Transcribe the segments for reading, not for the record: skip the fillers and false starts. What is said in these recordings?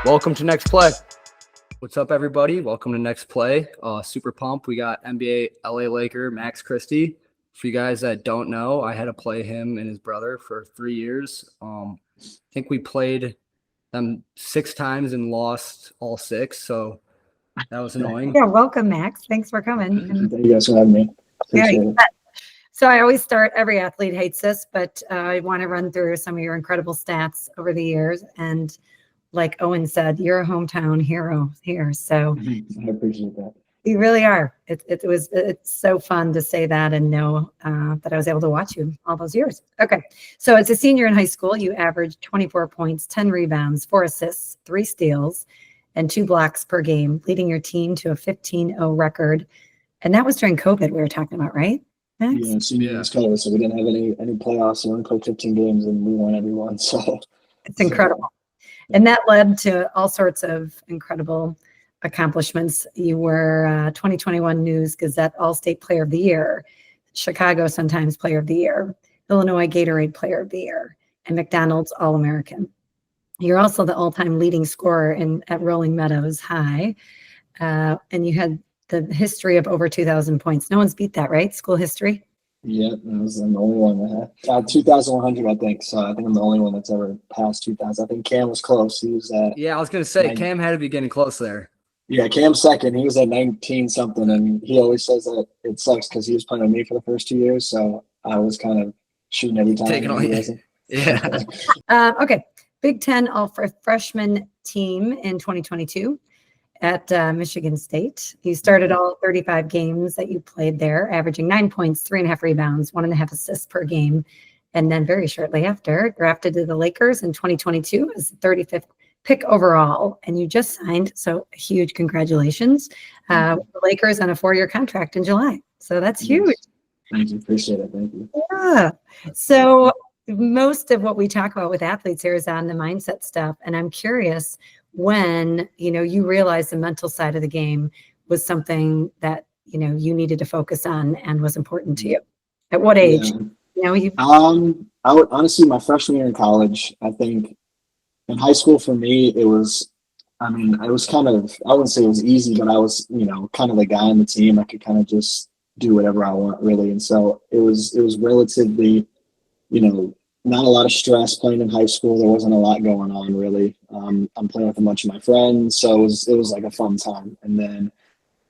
Welcome to Next Play. What's up, everybody? Welcome to Next Play. Super pumped. We got NBA LA Laker Max Christie. For you guys that don't know, I had to play him and his brother for 3 years. I think we played them 6 times and lost all 6, so that was annoying. Yeah, welcome, Max. Thanks for coming. Thank you guys for having me. Appreciate it. So I always start, every athlete hates this, but I want to run through some of your incredible stats over the years. And like Owen said, you're a hometown hero here. So I appreciate that. You really are. It's so fun to say that and know that I was able to watch you all those years. Okay. So as a senior in high school, you averaged 24 points, 10 rebounds, 4 assists, 3 steals, and 2 blocks per game, leading your team to a 15-0 record. And that was during COVID we were talking about, right, Max? Yeah, senior year was COVID, so we didn't have any playoffs. We only played 15 games, and we won every one. So it's incredible. And that led to all sorts of incredible accomplishments. You were 2021 News Gazette All-State Player of the Year, Chicago Sun-Times Player of the Year, Illinois Gatorade Player of the Year, and McDonald's All-American. You're also the all-time leading scorer at Rolling Meadows High, and you had the history of over 2,000 points. No one's beat that, right? School history? Yeah, I was the only one that had 2,100, I think. So I think I'm the only one that's ever passed 2,000. I think Cam was close. He was at I was going to say, Cam had to be getting close there. Yeah, Cam's second. He was at 19 something, and he always says that it sucks because he was playing with me for the first 2 years. So I was kind of shooting every time. Taking all yeah. Okay. Big Ten all-freshman team in 2022 at Michigan State. You started all 35 games that you played there, averaging 9 points, 3.5 rebounds, 1.5 assists per game. And then very shortly after, drafted to the Lakers in 2022 as the 35th pick overall. And you just signed, so huge congratulations, with the Lakers on a 4-year contract in July. So that's huge. Thank you. Appreciate it. Thank you. Yeah. So most of what we talk about with athletes here is on the mindset stuff. And I'm curious when, you realized the mental side of the game was something that, you needed to focus on and was important to you. At what age? I would honestly, my freshman year in college, I think in high school for me, it was kind of, I wouldn't say it was easy, but I was, kind of the guy on the team. I could kind of just do whatever I want really. And so it was relatively, not a lot of stress playing in high school. There wasn't a lot going on really. I'm playing with a bunch of my friends, so it was like a fun time. And then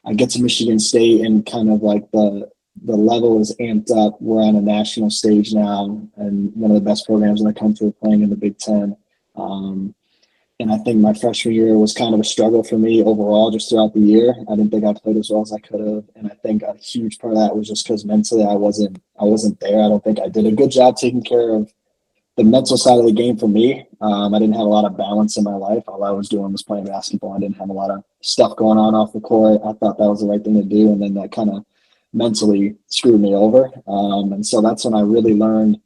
I get to Michigan State, and kind of like the level is amped up. We're on a national stage now, and one of the best programs in the country playing in the Big Ten. And I think my freshman year was kind of a struggle for me overall, just throughout the year. I didn't think I played as well as I could have, and I think a huge part of that was just because mentally I wasn't there. I don't think I did a good job taking care of the mental side of the game for me. I didn't have a lot of balance in my life. All I was doing was playing basketball. I didn't have a lot of stuff going on off the court. I thought that was the right thing to do, and then that kind of mentally screwed me over. And so that's when I really learned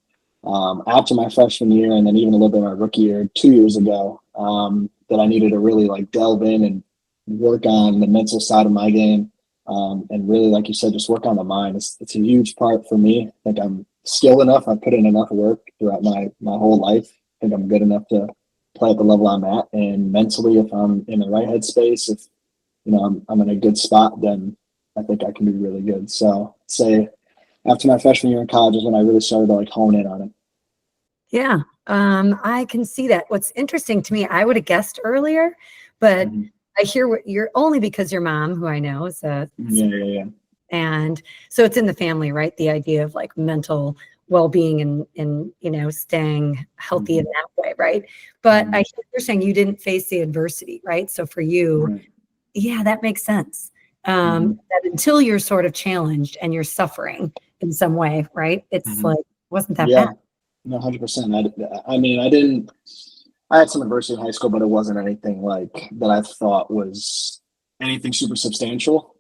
after my freshman year, and then even a little bit my rookie year 2 years ago, that I needed to really like delve in and work on the mental side of my game. And really, like you said, just work on the mind. It's a huge part for me. I think I'm skilled enough. I put in enough work throughout my whole life. I think I'm good enough to play at the level I'm at. And mentally, if I'm in the right headspace, if I'm in a good spot, then I think I can be really good. So I'd say after my freshman year in college is when I really started to like hone in on it. Yeah, I can see that. What's interesting to me, I would have guessed earlier, but I hear what you're only because your mom, who I know is yeah. And so it's in the family, right? The idea of like mental well-being and staying healthy in that way, right? But I hear you're saying you didn't face the adversity, right? So for you, yeah, that makes sense. That until you're sort of challenged and you're suffering in some way, right? It's like, wasn't that bad? No, 100%. I had some adversity in high school, but it wasn't anything like that I thought was anything super substantial.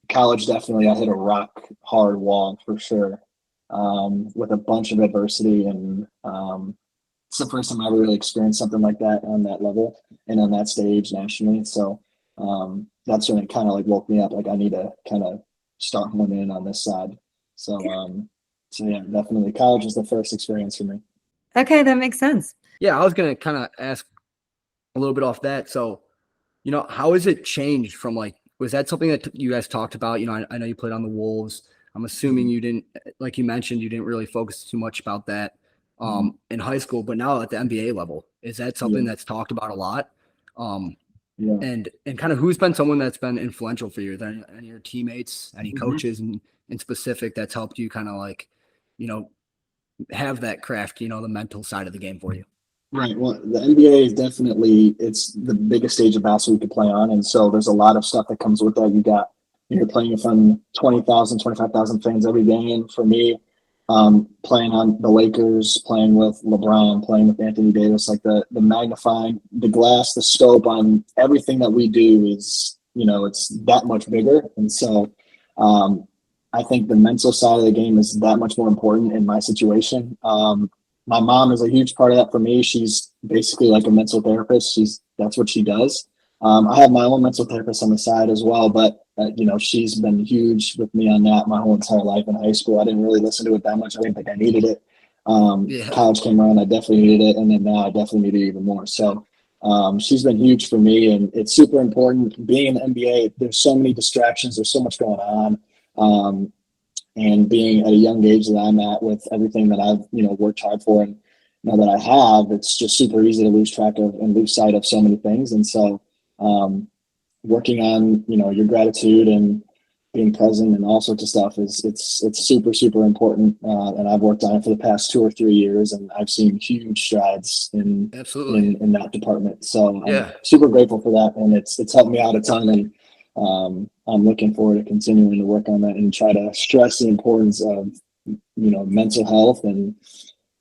College, definitely, I hit a rock hard wall for sure, with a bunch of adversity. And it's the first time I ever really experienced something like that on that level and on that stage nationally. So that's when it kind of like woke me up. Like I need to kind of start honing in on this side. So yeah, definitely college was the first experience for me. Okay, that makes sense. Yeah, I was going to kind of ask a little bit off that. So, how has it changed from like, was that something that you guys talked about? I know you played on the Wolves. I'm assuming you didn't, like you mentioned, you didn't really focus too much about that in high school, but now at the NBA level, is that something Yeah. that's talked about a lot? Yeah. And kind of who's been someone that's been influential for you? Are there any of your teammates, any Mhm. coaches in specific that's helped you kind of like, have that craft, the mental side of the game for you? Right. Well, the NBA is definitely it's the biggest stage of basketball you could play on, and so there's a lot of stuff that comes with that. You're playing in front of 20,000, 25,000 fans every game. For me, playing on the Lakers, playing with LeBron, playing with Anthony Davis, like the magnifying, the glass, the scope on everything that we do is, it's that much bigger, and so I think the mental side of the game is that much more important in my situation. My mom is a huge part of that for me. She's basically like a mental therapist. That's what she does. I have my own mental therapist on the side as well, but she's been huge with me on that my whole entire life in high school. I didn't really listen to it that much. I didn't think I needed it. Yeah. College came around, I definitely needed it, and then now I definitely need it even more. So she's been huge for me, and it's super important. Being in the NBA, there's so many distractions. There's so much going on. And being at a young age that I'm at with everything that I've, worked hard for and that I have, it's just super easy to lose track of and lose sight of so many things. And so working on, your gratitude and being present and all sorts of stuff it's super, super important. And I've worked on it for the past 2 or 3 years, and I've seen huge strides Absolutely. in that department. So I'm Yeah. super grateful for that. And it's helped me out a ton. And I'm looking forward to continuing to work on that and try to stress the importance of, mental health and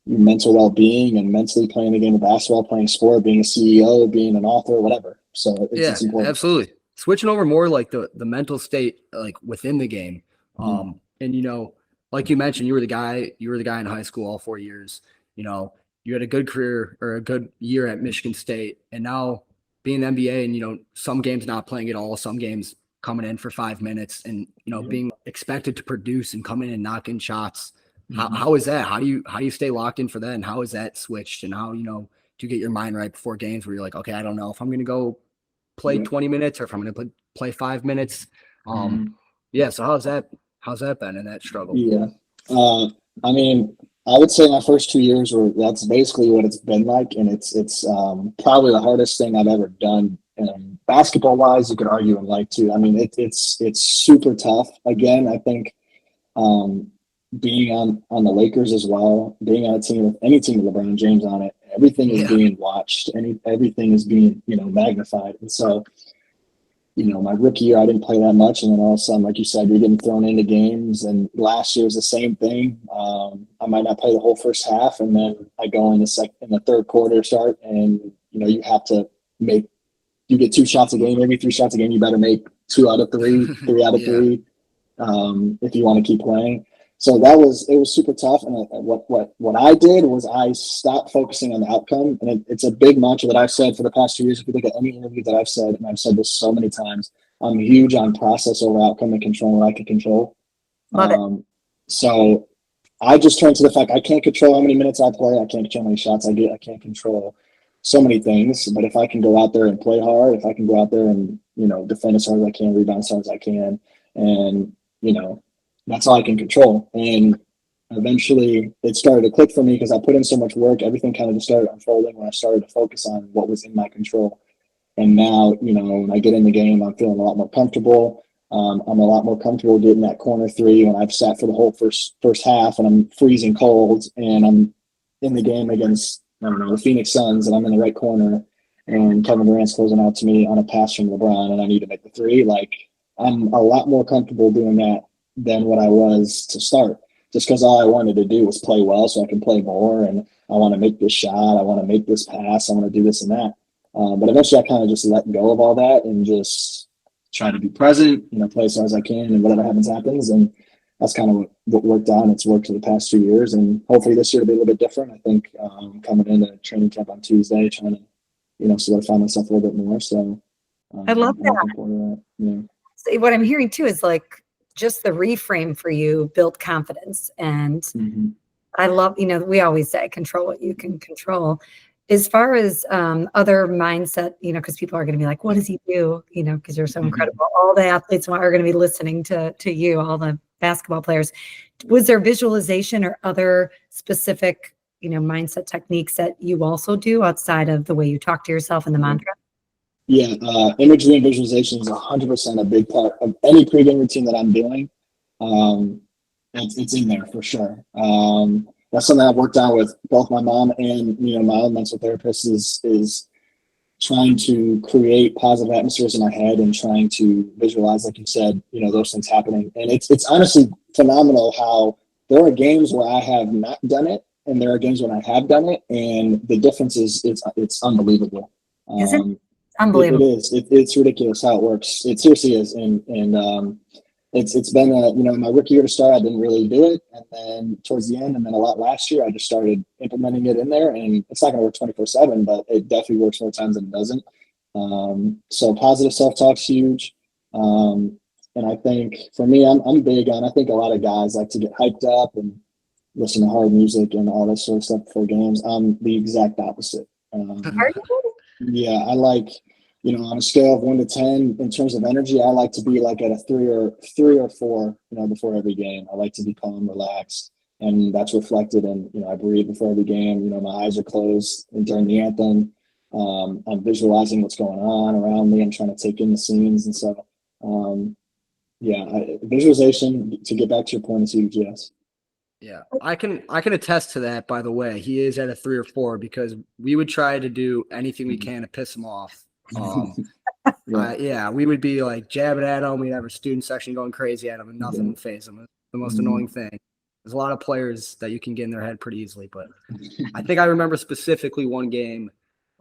mental well-being and mentally playing the game of basketball, playing sport, being a CEO, being an author, whatever. So Yeah, it's important. absolutely. Switching over more like the mental state, like within the game. Mhm. And like you mentioned, you were the guy in high school all 4 years. You had a good career or a good year at Michigan State, and now being in the NBA and some games not playing at all, some games coming in for 5 minutes and being expected to produce and come in and knock in shots. How is that? How do you stay locked in for that? And how is that switched? And how, do you get your mind right before games where you're like, okay, I don't know if I'm gonna go play Yeah. 20 minutes or if I'm going to play 5 minutes. Mhm. Yeah. So how's that been in that struggle? Yeah. I mean, I would say my first 2 years that's basically what it's been like. And it's probably the hardest thing I've ever done. Basketball wise, you could argue in life too. I mean, it's super tough. Again, I think, being on the Lakers as well, being on a team with any team with LeBron James on it, everything is Yeah. being watched. Everything is being, magnified. And so, my rookie year, I didn't play that much. And then all of a sudden, like you said, you're getting thrown into games. And last year was the same thing. I might not play the whole first half. And then I go in the third quarter start. And, you have to you get 2 shots a game, maybe 3 shots a game. You better make 2 out of 3, 3 out of Yeah. 3, if you want to keep playing. So it was super tough. And what I did was I stopped focusing on the outcome. And it's a big mantra that I've said for the past 2 years. If you look at any interview that I've said, and I've said this so many times, I'm huge on process over outcome and control what I can control. Love it. So I just turned to the fact I can't control how many minutes I play. I can't control how many shots I get. I can't control so many things. But if I can go out there and play hard, if I can go out there and, defend as hard as I can, rebound as hard as I can, and, that's all I can control. And eventually it started to click for me because I put in so much work. Everything kind of just started unfolding when I started to focus on what was in my control. And now, when I get in the game, I'm feeling a lot more comfortable. I'm a lot more comfortable getting that corner 3 when I've sat for the whole first half and I'm freezing cold and I'm in the game against, I don't know, the Phoenix Suns, and I'm in the right corner and Kevin Durant's closing out to me on a pass from LeBron and I need to make the 3. Like, I'm a lot more comfortable doing that than what I was to start, just because all I wanted to do was play well so I can play more. And I want to make this shot. I want to make this pass. I want to do this and that. But eventually I kind of just let go of all that and just try to be present, play as hard as I can, and whatever happens. And that's kind of what worked out. And it's worked for the past 2 years. And hopefully this year will be a little bit different. I think coming into training camp on Tuesday, trying to, solidify myself a little bit more. So I love I'm that. looking forward to that. Yeah. So what I'm hearing too is like just the reframe for you built confidence. And Mm-hmm. I love, we always say control what you can control. As far as other mindset, because people are going to be like, what does he do? Because you're so incredible. All the athletes are going to be listening to you, all the basketball players. Was there visualization or other specific, mindset techniques that you also do outside of the way you talk to yourself and the mantra? Yeah, imagery and visualization is 100% a big part of any pregame routine that I'm doing. It's in there for sure. That's something I've worked on with both my mom and my own mental therapist is trying to create positive atmospheres in my head and trying to visualize, like you said, those things happening. And it's honestly phenomenal how there are games where I have not done it, and there are games when I have done it, and the difference is it's unbelievable. Is it? Unbelievable. It is. It's ridiculous how it works. It seriously is. And it's been my rookie year to start, I didn't really do it, and then towards the end, and then a lot last year, I just started implementing it in there. And it's not going to work 24/7, but it definitely works more times than it doesn't. So positive self-talk's huge. And I think for me, I'm big on. I think a lot of guys like to get hyped up and listen to hard music and all this sort of stuff before games. I'm the exact opposite. Are you? Yeah, I like, on a scale of 1 to 10 in terms of energy, I like to be like at a three or four, before every game. I like to be calm, relaxed, and that's reflected in, I breathe before every game. My eyes are closed and during the anthem. I'm visualizing what's going on around me. I'm trying to take in the scenes, and so, visualization. To get back to your point is huge. Yes. Yeah, I can attest to that. By the way, he is at a 3 or 4 because we would try to do anything we can to piss him off. We would be like jabbing at him. We'd have our student section going crazy at him, and nothing would faze him. It's the most annoying thing. There's a lot of players that you can get in their head pretty easily, but I think I remember specifically one game.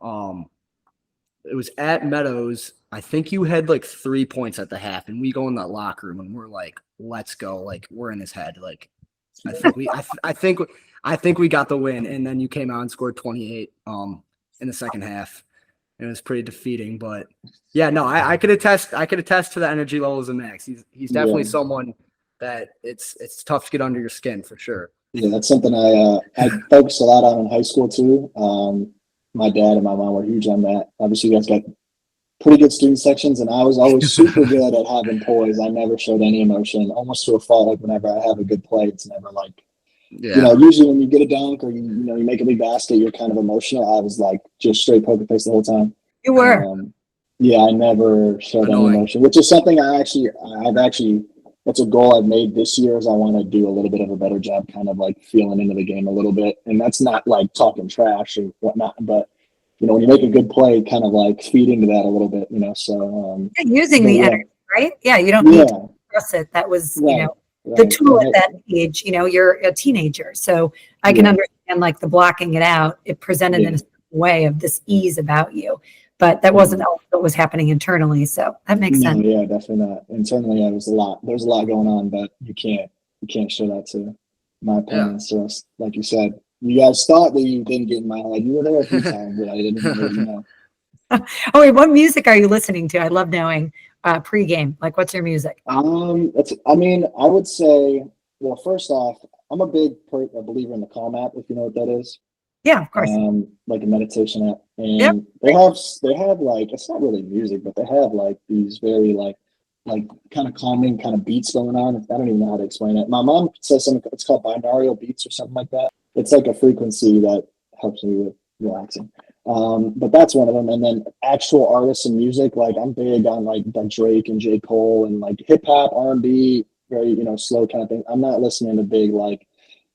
It was at Meadows. I think you had like 3 points at the half, and we go in that locker room and we're like, "Let's go!" Like we're in his head. Like I think we got the win, and then you came out and scored 28 in the second half. It was pretty defeating, but yeah, no, I could attest to the energy levels of Max. He's definitely someone that it's tough to get under your skin for sure. Yeah, that's something I focused a lot on in high school too. My dad and my mom were huge on that. Obviously, you guys got pretty good student sections, and I was always super good at having poise. I never showed any emotion, almost to a fault. Like whenever I have a good play, it's never like, usually when you get a dunk or you make a big basket, you're kind of emotional. I was like just straight poker face the whole time. You were. I never showed any emotion, which is something that's a goal I've made this year. Is I want to do a little bit of a better job, kind of like feeling into the game a little bit, and that's not like talking trash or whatnot, but. When you make a good play, kind of like feed into that a little bit, so. Using the energy, right? Yeah, you don't need to express it. That was, the tool at that age, you're a teenager. So I can understand like the blocking it out. It presented in a way of this ease about you. But that wasn't all that was happening internally. So that makes sense. Yeah, definitely not. Internally, there's a lot going on, but you can't show that to my opponents. So like you said. You guys thought that you didn't get in my head. You were there a few times, but I didn't really know. Oh, wait, what music are you listening to? I love knowing pregame. Like, what's your music? I would say, well, first off, I'm a big believer in the Calm app, if you know what that is. Yeah, of course. Like a meditation app. And they have like, it's not really music, but they have like these very like kind of calming kind of beats going on. I don't even know how to explain it. My mom says something, it's called binaural beats or something like that. It's like a frequency that helps me with relaxing. But that's one of them. And then actual artists and music, like I'm big on like Drake and J. Cole and like hip hop, R&B, very, slow kind of thing. I'm not listening to big like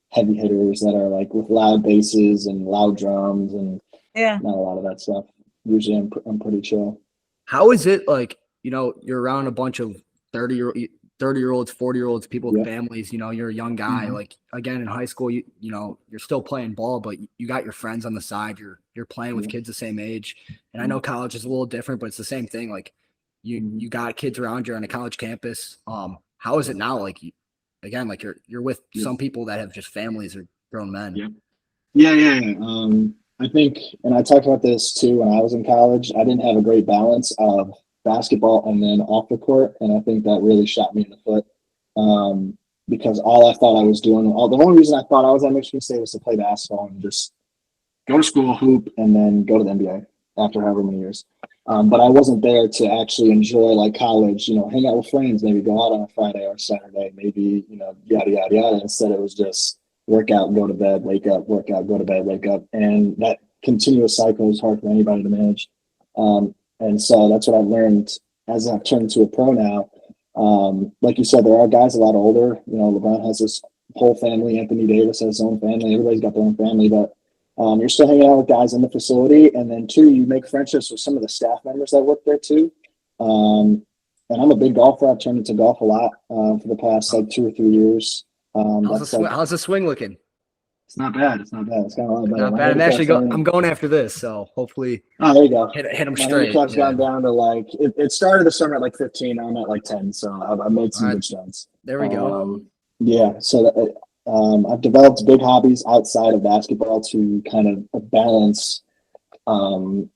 heavy hitters that are like with loud basses and loud drums and not a lot of that stuff. Usually I'm pretty chill. How is it like, you're around a bunch of 30-year-olds, 40-year-olds, people with families, you're a young guy, like again, in high school, you're still playing ball, but you got your friends on the side, you're playing with kids the same age. And I know college is a little different, but it's the same thing. Like you got kids around you on a college campus. How is it now? Like again, like you're with some people that have just families or grown men. I think, and I talked about this too, when I was in college, I didn't have a great balance of basketball and then off the court, and I think that really shot me in the foot because all I thought I was doing, the only reason I thought I was at Michigan State was to play basketball and just go to school, hoop, and then go to the NBA after however many years. But I wasn't there to actually enjoy like college, hang out with friends, maybe go out on a Friday or Saturday, maybe, yada, yada, yada. Instead, it was just work out, go to bed, wake up, work out, go to bed, wake up. And that continuous cycle is hard for anybody to manage. And so that's what I've learned as I've turned to a pro now. Like you said, there are guys a lot older. LeBron has his whole family. Anthony Davis has his own family. Everybody's got their own family, but you're still hanging out with guys in the facility. And then two, you make friendships with some of the staff members that work there too. And I'm a big golfer. I've turned into golf a lot for the past like 2 or 3 years. How's the swing looking? It's not bad. It's not bad. It's got a lot better. Not bad. I'm going after this, so hopefully. Oh, there you go. Hit them My straight. handicap's gone down to like it started the summer at like 15. I'm at like 10, so I've made some good strides. There we go. Yeah, so I've developed big hobbies outside of basketball to kind of balance the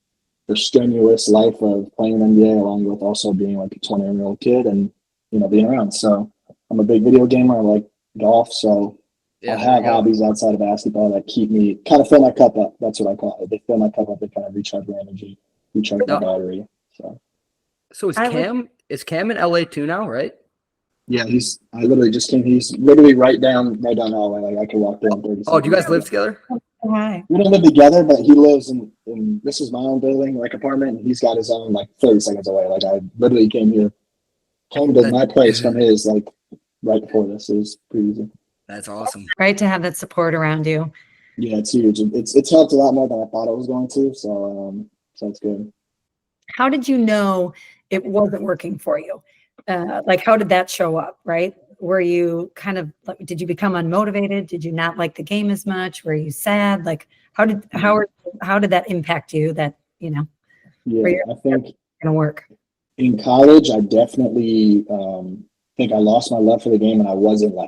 strenuous life of playing NBA along with also being like a 20-year-old kid and being around. So I'm a big video gamer. I like golf, so. I have hobbies outside of basketball that keep me kind of fill my cup up. That's what I call it. They fill my cup up. They kind of recharge my energy, recharge my battery. So is Cam in LA too now, right? Yeah, I literally just came. He's literally right down the hallway. Like I can walk there in 30 seconds. Oh, do you guys live together? Hi. We don't live together, but he lives in this is my own building, like apartment, and he's got his own like 30 seconds away. Like I literally came to my place from his like right before this. It was pretty easy. That's awesome. Right to have that support around you. Yeah, it's huge. It's helped a lot more than I thought it was going to. So it's good. How did you know it wasn't working for you? Like, how did that show up? Right? Were you did you become unmotivated? Did you not like the game as much? Were you sad? Like, how did that impact you? That Yeah, I think gonna work. In college, I definitely think I lost my love for the game, and I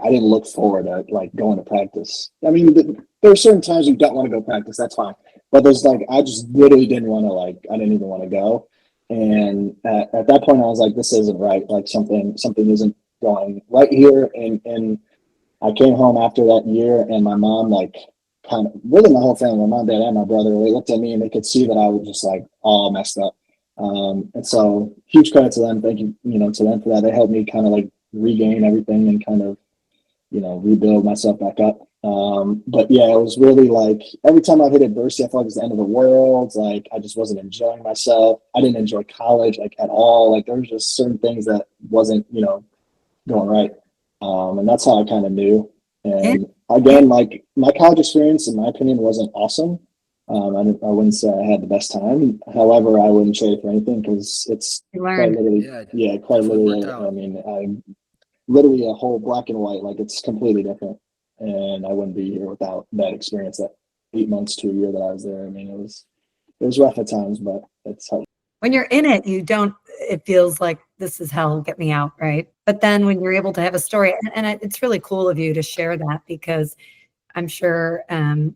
didn't look forward to like going to practice. I mean, there are certain times you don't want to go practice. That's fine. But there's I just literally didn't want to I didn't even want to go. And at that point I was like, this isn't right. Like something isn't going right here. And I came home after that year and my mom, kind of really my whole family, my mom, dad, and my brother, they looked at me and they could see that I was just all messed up. And so huge credit to them. Thank you, to them for that. They helped me kind of regain everything and kind of, rebuild myself back up. But yeah, it was really every time I hit adversity, I felt like it was the end of the world. I just wasn't enjoying myself. I didn't enjoy college at all. There was just certain things that wasn't, going right. And that's how I kind of knew. And again, my college experience, in my opinion, wasn't awesome. I wouldn't say I had the best time. However, I wouldn't trade it for anything because it's quite literally, I mean, I'm literally a whole black and white. It's completely different. And I wouldn't be here without that experience, that 8 months to a year that I was there. I mean, it was rough at times, but it's hard. When you're in it, it feels like this is hell, get me out, right? But then when you're able to have a story, and it's really cool of you to share that, because I'm sure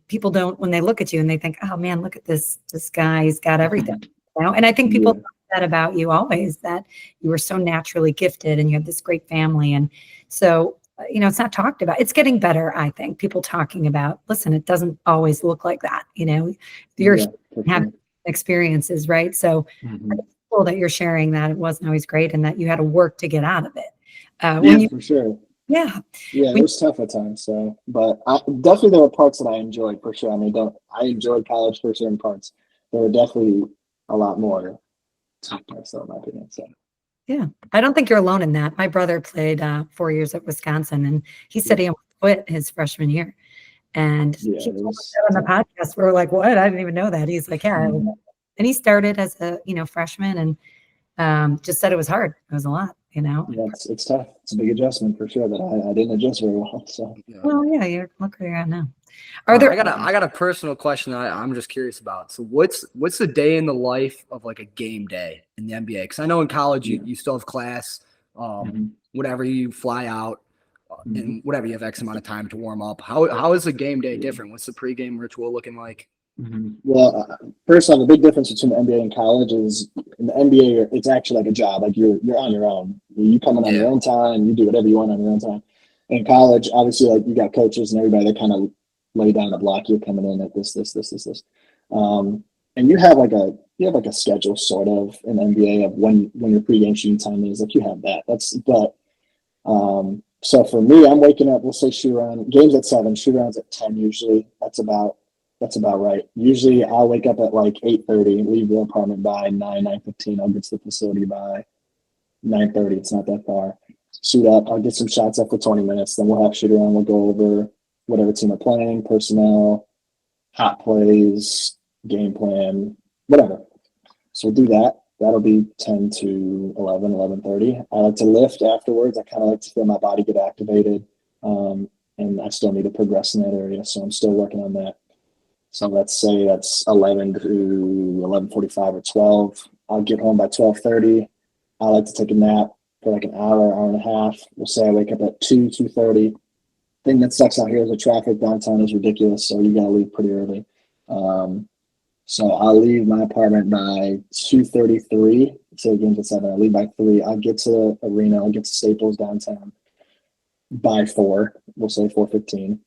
people don't, when they look at you and they think, oh man, look at this guy, he's got everything. And I think people know that about you always, that you were so naturally gifted and you have this great family. And so, it's not talked about. It's getting better, I think. People talking about, listen, it doesn't always look like that. You're having experiences, right? So it's cool that you're sharing that it wasn't always great and that you had to work to get out of it. For sure. Yeah. Yeah, it was tough at times. So, but definitely there were parts that I enjoyed for sure. I mean, I enjoyed college for certain parts. There were definitely a lot more tough parts, though, in my opinion. So. Yeah, I don't think you're alone in that. My brother played 4 years at Wisconsin, and he said he almost quit his freshman year. And he told us that on the podcast. We were like, "What? I didn't even know that." He's like, "Yeah." And he started as a freshman, and just said it was hard. It was a lot, Yeah, it's tough. It's a big adjustment for sure. That I didn't adjust very well. So. Well, yeah, look where you're at now. I got a personal question I'm just curious about. So what's the day in the life of a game day in the NBA? Because I know in college you still have class, whatever, you fly out, and whatever, you have X amount of time to warm up. How is the game day different? What's the pregame ritual looking like? Well, first off, the big difference between the NBA and college is in the NBA, it's actually like a job. You're on your own. You come in on your own time. You do whatever you want on your own time. In college, obviously, you got coaches and everybody that kind of lay down a block. You're coming in at this. And you have like a schedule sort of in NBA of when your pregame shooting time is. Like you have that. So for me, I'm waking up. We'll say shoot around games at 7, shoot arounds at 10. Usually, that's about right. Usually, I'll wake up at like 8:30, leave the apartment by 9:15. I'll get to the facility by 9:30. It's not that far. Suit up. I'll get some shots up for 20 minutes. Then we'll have shoot around. We'll go over whatever team are playing, personnel, hot plays, game plan, whatever. So we'll do that. That'll be 10 to 11, 11:30. I like to lift afterwards. I kind of like to feel my body get activated. And I still need to progress in that area. So I'm still working on that. So let's say that's 11 to 11:45 or 12. I'll get home by 12:30. I like to take a nap for like an hour, hour and a half. We'll say I wake up at 2:30. Thing that sucks out here is the traffic downtown is ridiculous. So you got to leave pretty early. So I'll leave my apartment by 2:33. So the game's at 7. I'll leave by 3. I'll get to the arena. I'll get to Staples downtown by 4. We'll say 4:15.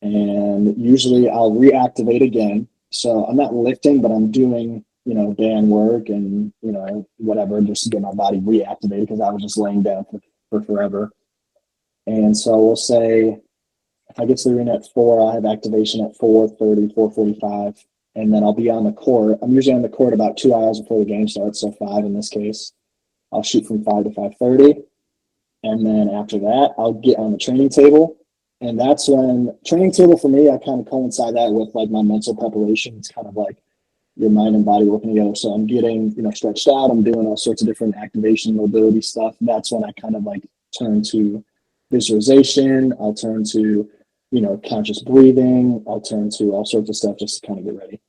And usually I'll reactivate again. So I'm not lifting, but I'm doing, band work and, whatever, just to get my body reactivated because I was just laying down for forever. And so we'll say if I get to the arena at 4, I'll have activation at 4:30, 4:45. And then I'll be on the court. I'm usually on the court about 2 hours before the game starts, so 5 in this case. I'll shoot from 5 to 5:30. And then after that, I'll get on the training table. And that's when training table for me, I kind of coincide that with like my mental preparation. It's kind of like your mind and body working together. So I'm getting, stretched out. I'm doing all sorts of different activation, mobility stuff. That's when I kind of like turn to visualization. I'll turn to conscious breathing. I'll turn to all sorts of stuff just to kind of get ready.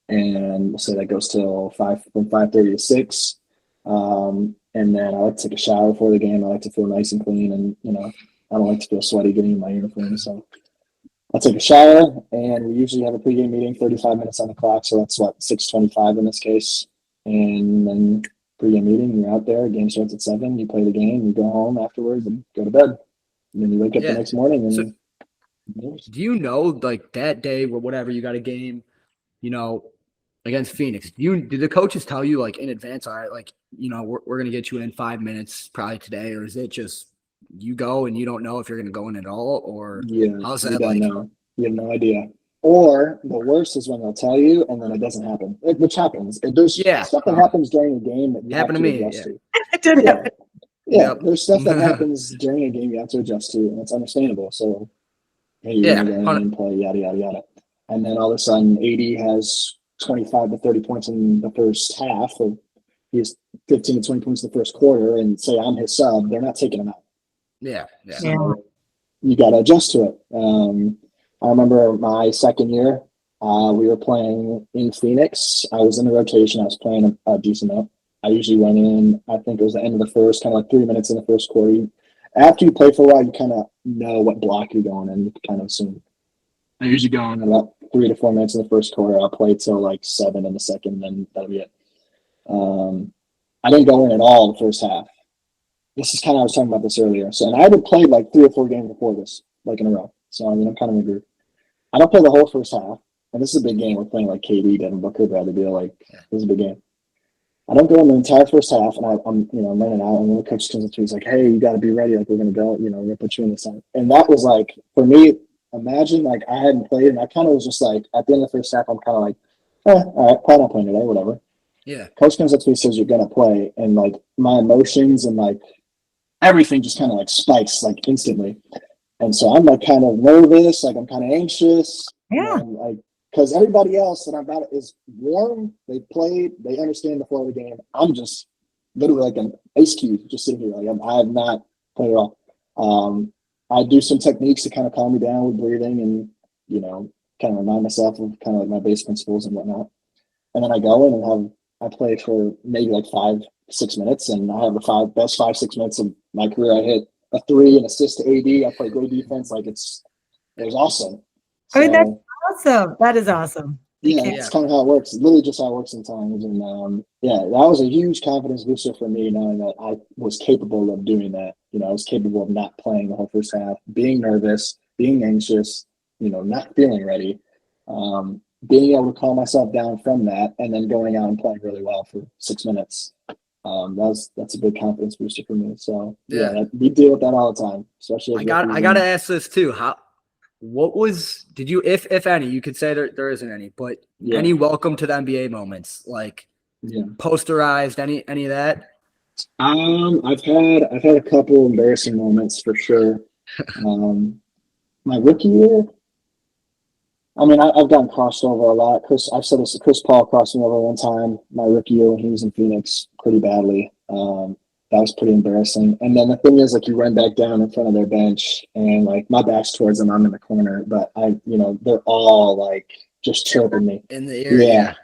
And we'll say that goes till 5:30 to 6. And then I like to take a shower before the game. I like to feel nice and clean, and I don't like to feel sweaty getting in my uniform. So I'll take a shower, and we usually have a pregame meeting, 35 minutes on the clock. So that's 6:25 in this case. And then pregame meeting, you're out there. Game starts at 7. You play the game. You go home afterwards and go to bed. And then you wake up the next morning and. So, do you know, like that day or whatever, you got a game, against Phoenix? Did the coaches tell you like in advance, all right, like, we're going to get you in 5 minutes probably today, or is it just you go and you don't know if you're going to go in at all, or how's that like? Know. You have no idea. Or the worst is when they'll tell you and then it doesn't happen, which happens. There's stuff that happens during a game that you have to adjust to. It did happen. Yeah, there's stuff that happens during a game you have to adjust to, and it's understandable. So, hey, you're going to go in and play, yada, yada, yada. And then all of a sudden, AD has 25 to 30 points in the first half, or he has 15 to 20 points in the first quarter, and say I'm his sub, they're not taking him out. Yeah. So you got to adjust to it. I remember my second year, we were playing in Phoenix. I was in the rotation. I was playing a decent amount. I usually went in, I think it was the end of the first, kind of like 3 minutes in the first quarter. After you play for a while, you kind of know what block you're going in. You kind of assume. I usually go in about 3 to 4 minutes in the first quarter. I'll play till like 7 in the second, and then that'll be it. I didn't go in at all the first half. This is kind of, I was talking about this earlier. So, and I had played like 3 or 4 games before this, like in a row. So, I'm kind of in a group. I don't play the whole first half. And this is a big game. We're playing like KD, Devin Booker, Bradley Beal. Like, this is a big game. I don't go in the entire first half, and I'm running out, and then the coach comes up to me, he's like, hey, you got to be ready. Like, we're going to go, we're going to put you in this time. And that was like, for me, imagine, like, I hadn't played, and I kind of was just like, at the end of the first half, I'm kind of like, all right, probably not playing today, whatever. Yeah. Coach comes up to me and says, you're going to play. And, like, my emotions and, like, everything just kind of, like, spikes, like, instantly. And so I'm, like, kind of nervous. Like, I'm kind of anxious. Yeah. And, like, because everybody else that I'm about is warm. They played. They understand the flow of the game. I'm just literally like an ice cube just sitting here. Like, I have not played at all. I do some techniques to kind of calm me down with breathing and, kind of remind myself of kind of like my base principles and whatnot. And then I go in and I play for maybe like 5-6 minutes, and I have the best 5-6 minutes of my career. I hit a 3, an assist to AD. I play great defense. Like, it was awesome. I mean, that's awesome. That is awesome. Yeah, that's kind of how it works. It's literally just how it works sometimes. And that was a huge confidence booster for me, knowing that I was capable of doing that. I was capable of not playing the whole first half, being nervous, being anxious, not feeling ready. being able to calm myself down from that and then going out and playing really well for 6 minutes. That's a big confidence booster for me. So Yeah. we deal with that all the time, especially as I gotta ask this too. Did you, if any, you could say there isn't any, but any welcome to the NBA moments, like posterized, any of that? I've had a couple embarrassing moments for sure. My rookie year, I mean, I've gotten crossed over a lot. I've said this. Chris Paul crossed me over one time my rookie year when he was in Phoenix pretty badly. That was pretty embarrassing. And then the thing is, like, you run back down in front of their bench, and like my back's towards them, I'm in the corner, but they're all like just chirping me In the air, yeah.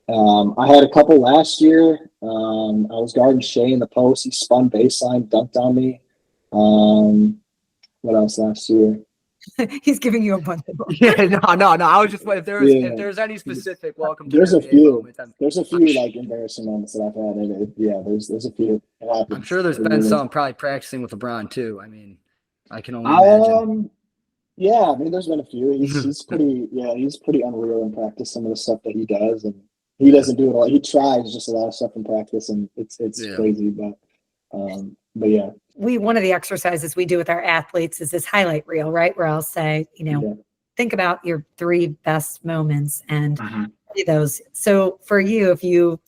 I had a couple last year. I was guarding Shea in the post. He spun baseline, dunked on me. What else last year? He's giving you a bunch of them. Yeah, no. I was just if there's any specific welcome to there's the a NBA few. moment, There's a few like embarrassing moments that I've had. There's a few. I'm sure there's been some probably practicing with LeBron too. I mean, I can only imagine. Yeah, I mean, there's been a few. He's pretty unreal in practice. Some of the stuff that he does, and he doesn't do it a lot. He tries just a lot of stuff in practice, and it's crazy. But yeah. One of the exercises we do with our athletes is this highlight reel, right? Where I'll say, think about your 3 best moments and play those. So for you, if you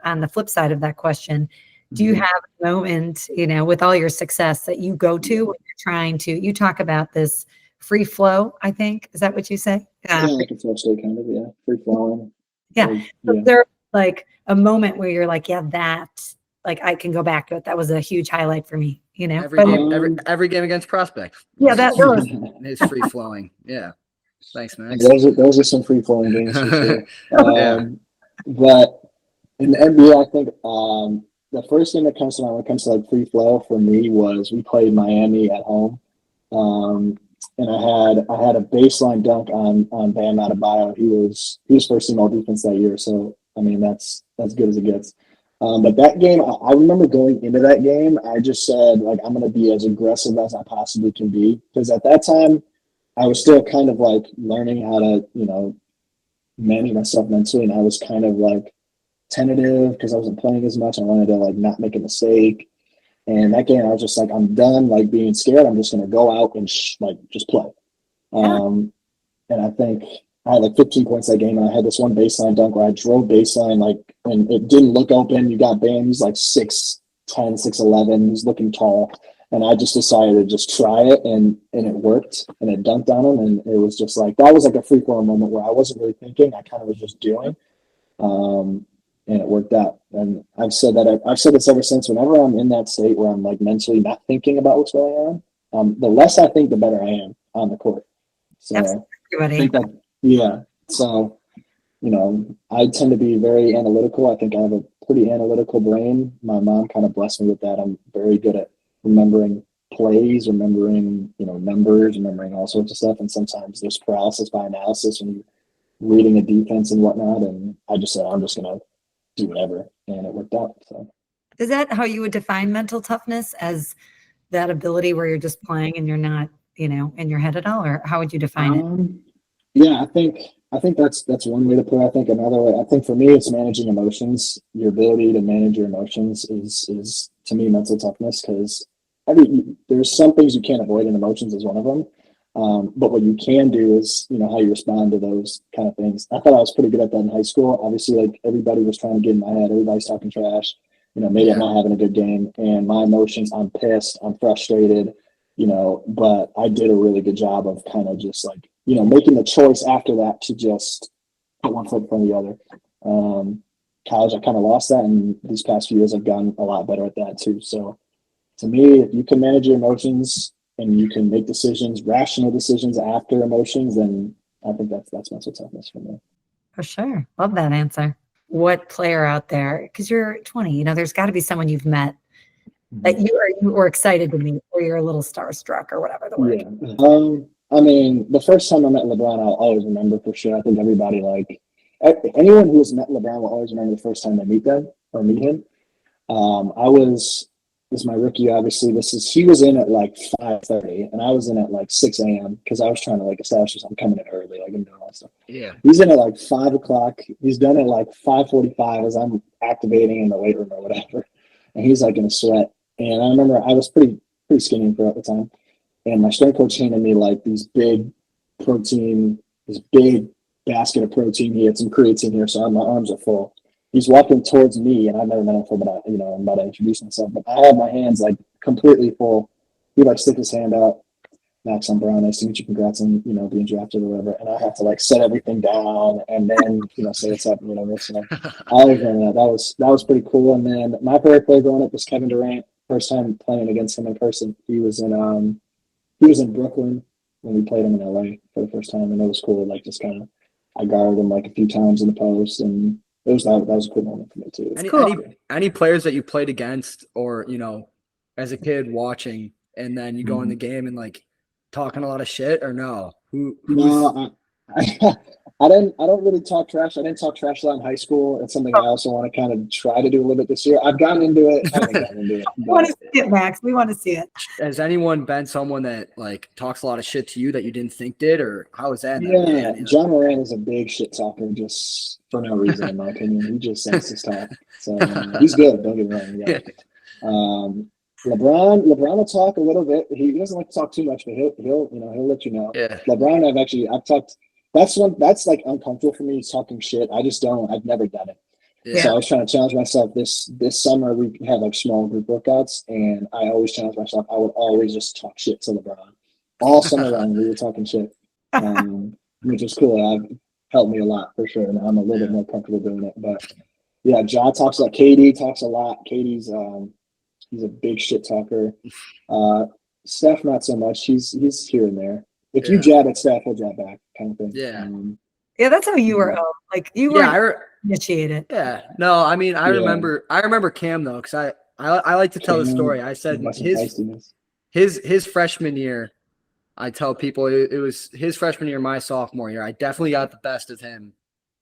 on the flip side of that question, do you have a moment, with all your success that you go to when you're trying to, you talk about this free flow, I think. Is that what you say? Like a flow state kind of, free flowing. Yeah. So there's like a moment where you're like, like I can go back to it. That was a huge highlight for me, Every game against Prospect. Yeah, that was it's free flowing. Yeah. Thanks, man. Those are some free flowing games for sure. But in the NBA, I think the first thing that comes to mind when it comes to like free flow for me was we played Miami at home. And I had a baseline dunk on Bam Adebayo. He was first team all defense that year. So I mean that's good as it gets. But that game, I remember going into that game, I just said, like, I'm going to be as aggressive as I possibly can be. Because at that time, I was still kind of, like, learning how to, manage myself mentally. And I was kind of, like, tentative because I wasn't playing as much. I wanted to, like, not make a mistake. And that game, I was just like, I'm done, like, being scared. I'm just going to go out and, just play. And I think I had like 15 points that game, and I had this one baseline dunk where I drove baseline, like, and it didn't look open. You got Bam, he's like 6'10", 6'11", he's looking tall. And I just decided to just try it, and it worked, and it dunked on him. And it was just like, that was like a free flow moment where I wasn't really thinking. I kind of was just doing. And it worked out. And I've said this ever since. Whenever I'm in that state where I'm like mentally not thinking about what's going on, the less I think, the better I am on the court. So I think that, so, I tend to be very analytical. I think I have a pretty analytical brain. My mom kind of blessed me with that. I'm very good at remembering plays, remembering, numbers, remembering all sorts of stuff. And sometimes there's paralysis by analysis when you're reading a defense and whatnot. And I just said, I'm just going to do whatever. And it worked out. So is that how you would define mental toughness, as that ability where you're just playing and you're not, in your head at all? Or how would you define it? Yeah, I think that's one way to put it. I think another way, I think for me, it's managing emotions. Your ability to manage your emotions is to me mental toughness, because there's some things you can't avoid, and emotions is one of them. But what you can do is, how you respond to those kind of things. I thought I was pretty good at that in high school. Obviously, like, everybody was trying to get in my head. Everybody's talking trash. Maybe I'm not having a good game, and my emotions, I'm pissed, I'm frustrated, but I did a really good job of kind of just like, making the choice after that to just put one foot in front of the other. College, I kind of lost that, and these past few years I've gotten a lot better at that too. So to me, if you can manage your emotions and you can make decisions, rational decisions after emotions, then I think that's mental toughness for me. For sure. Love that answer. What player out there, because you're 20, there's got to be someone you've met that you were excited to meet, or you're a little starstruck, or whatever the word. Yeah. I mean, the first time I met LeBron, I'll always remember for sure. I think everybody, like, anyone who has met LeBron will always remember the first time they meet him. This is my rookie, obviously. He was in at like 5:30, and I was in at like 6 a.m. because I was trying to, like, establish this. I'm coming in early, like, I'm doing all that stuff. Yeah. He's in at like 5 o'clock. He's done at like 5:45 as I'm activating in the weight room or whatever. And he's like in a sweat. And I remember I was pretty skinny for at the time. And my strength coach handed me like this big basket of protein. He had some creatine here, so my arms are full. He's walking towards me, and I've never met him before, but I'm about to introduce myself. But I have my hands like completely full. He like stick his hand out. Max, I'm Brown. Nice to meet you. Congrats on being drafted or whatever. And I have to like set everything down and then say what's up. I always remember that was pretty cool. And then my favorite player growing up was Kevin Durant. First time playing against him in person. He was in Brooklyn when we played him in LA for the first time, and it was cool. Like just kind of I guarded him like a few times in the post, and that was a cool moment for me too. Any players that you played against, or as a kid watching, and then you go in the game and like talking a lot of shit, or no? No, I don't really talk trash. I didn't talk trash a lot in high school. It's something I also want to kind of try to do a little bit this year. I've gotten into it. I haven't gotten into it. We want to see it, Max. We want to see it. Has anyone been someone that like talks a lot of shit to you that you didn't think did, or how is that? Yeah, John Moran is a big shit talker just for no reason, in my opinion. He just sends his talk. So he's good. Don't get me wrong. Yeah. LeBron will talk a little bit. He doesn't like to talk too much, but he'll let you know. Yeah. LeBron, I've talked. That's like uncomfortable for me, talking shit. I've never done it. Yeah. So I was trying to challenge myself this summer. We had like small group workouts, and I always challenge myself. I would always just talk shit to LeBron all summer long. We were talking shit, which was cool. Helped me a lot for sure, and I'm a little bit more comfortable doing it. But yeah, Ja talks a lot. KD talks a lot. KD's he's a big shit talker. Steph not so much. He's here and there. If you jab at Steph, he'll jab back, kind of thing. Yeah. Yeah, that's how you were. Like you were initiated. Yeah. No, I mean, I remember Cam though, because I like to tell the story. I said his freshman year. I tell people it was his freshman year, my sophomore year. I definitely got the best of him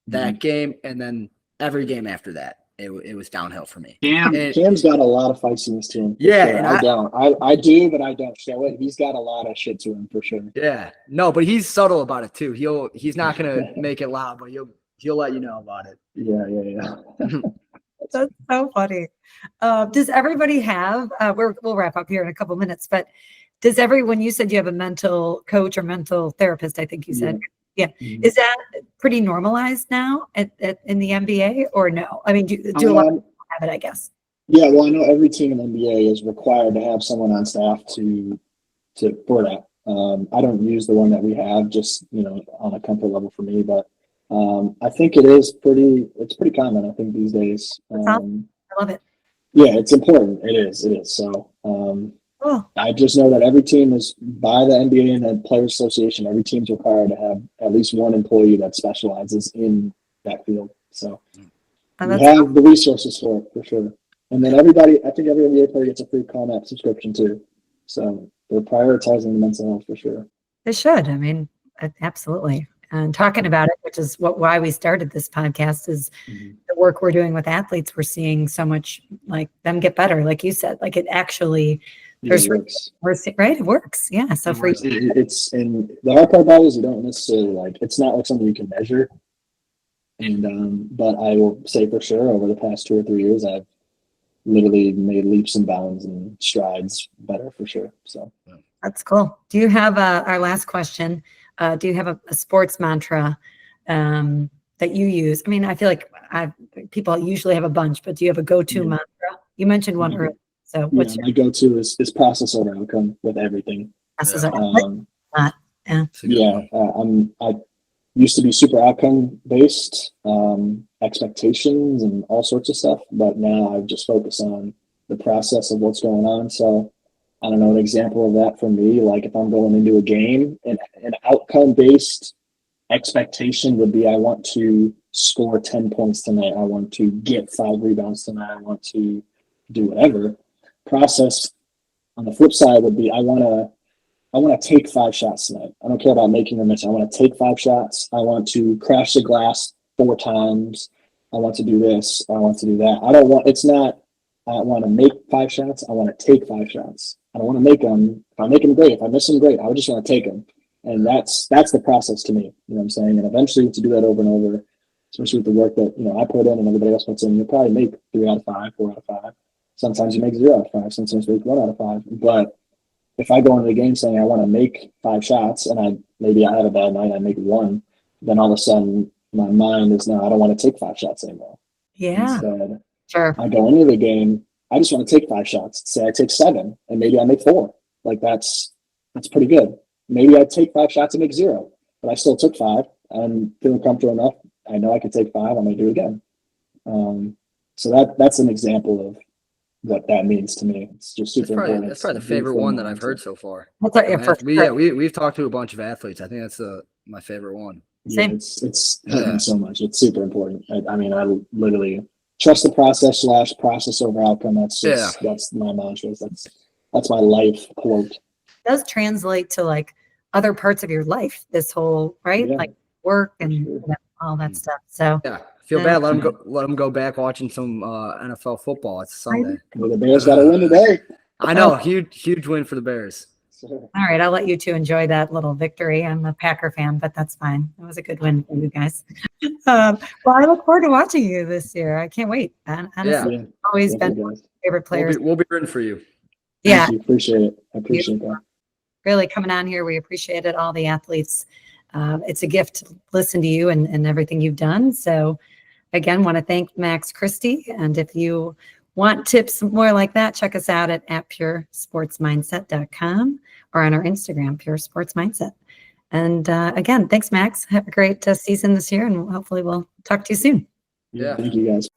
that game, and then every game after that, it was downhill for me. Cam's got a lot of feistiness to him. Yeah, sure. and I don't. I do, but I don't show it. He's got a lot of shit to him for sure. Yeah, no, but he's subtle about it too. He's not gonna make it loud, but he'll let you know about it. Yeah. That's so funny. Does everybody have? We'll wrap up here in a couple minutes, but does everyone? You said you have a mental coach or mental therapist. I think you said. Yeah. Is that pretty normalized now in the NBA or no? I mean, do a lot of people have it, I guess. Yeah, well, I know every team in the NBA is required to have someone on staff for that. I don't use the one that we have, just on a comfort level for me, but I think it's pretty common, I think, these days. I love it. Yeah, it's important. It is. So I just know that every team is, by the NBA and the Players Association, every team's required to have at least one employee that specializes in that field. So we have the resources for it, for sure. And then I think every NBA player gets a free Calm app subscription too. So they're prioritizing the mental health for sure. They should. I mean, absolutely. And talking about it, which is why we started this podcast, is the work we're doing with athletes. We're seeing so much like them get better, like you said. Like it actually, it works. Right? It works. Yeah. So it's and the hard part about it is you don't necessarily it's not like something you can measure. And but I will say for sure, over the past 2 or 3 years, I've literally made leaps and bounds and strides better for sure. So that's cool. Do you have our last question? Do you have a sports mantra that you use? I mean, I feel like people usually have a bunch, but do you have a go-to mantra? You mentioned one earlier. So my go-to is process over outcome with everything. I used to be super outcome based, expectations and all sorts of stuff, but now I just focus on the process of what's going on. So I don't know, an example of that for me, like if I'm going into a game, an outcome based expectation would be, I want to score 10 points tonight. I want to get 5 rebounds tonight. I want to do whatever. Process on the flip side would be, I want to take 5 shots tonight. I don't care about making or missing. I want to take 5 shots. I want to crash the glass 4 times. I want to do this. I want to do that. I want to make 5 shots. I want to take 5 shots. I don't want to make them. If I make them, great. If I miss them, great. I would just want to take them. And that's the process to me. You know what I'm saying? And eventually to do that over and over, especially with the work that, you know, I put in and everybody else puts in, you'll probably make 3 out of 5, 4 out of 5. Sometimes you make 0 out of 5, sometimes you make 1 out of 5. But if I go into the game saying I want to make 5 shots and maybe I have a bad night, I make 1, then all of a sudden my mind is now I don't want to take 5 shots anymore. Yeah. Instead, Sure. I go into the game, I just want to take 5 shots. Say I take 7 and maybe I make 4. Like that's pretty good. Maybe I take 5 shots and make 0, but I still took 5. I'm feeling comfortable enough. I know I can take 5. I'm going to do it again. So that's an example of what that means to me. It's just super important. That's probably the favorite one that I've heard so far. That's our, for sure. We've talked to a bunch of athletes. I think that's my favorite one. Same. Yeah, it's helped me so much. It's super important. I mean, I literally trust the process / process over outcome. That's my mantra. That's my life quote. It does translate to like other parts of your life. This whole right, Yeah, like work and sure. all that stuff. So yeah, feel bad. Let them go back watching some NFL football. It's Sunday. Well, the Bears got to win today. I know, huge win for the Bears. So, all right, I'll let you two enjoy that little victory. I'm a Packer fan, but that's fine. It was a good win for you guys. Well, I look forward to watching you this year. I can't wait. Honestly, always been one of my favorite players. We'll be rooting for you. Yeah, Thank you. Appreciate it. I appreciate that. Really coming on here. We appreciate it. All the athletes. It's a gift to listen to you and everything you've done. So again, want to thank Max Christie. And if you want tips more like that, check us out at puresportsmindset.com or on our Instagram, Pure Sports Mindset. And again, thanks, Max. Have a great season this year, and hopefully we'll talk to you soon. Yeah. Thank you, guys.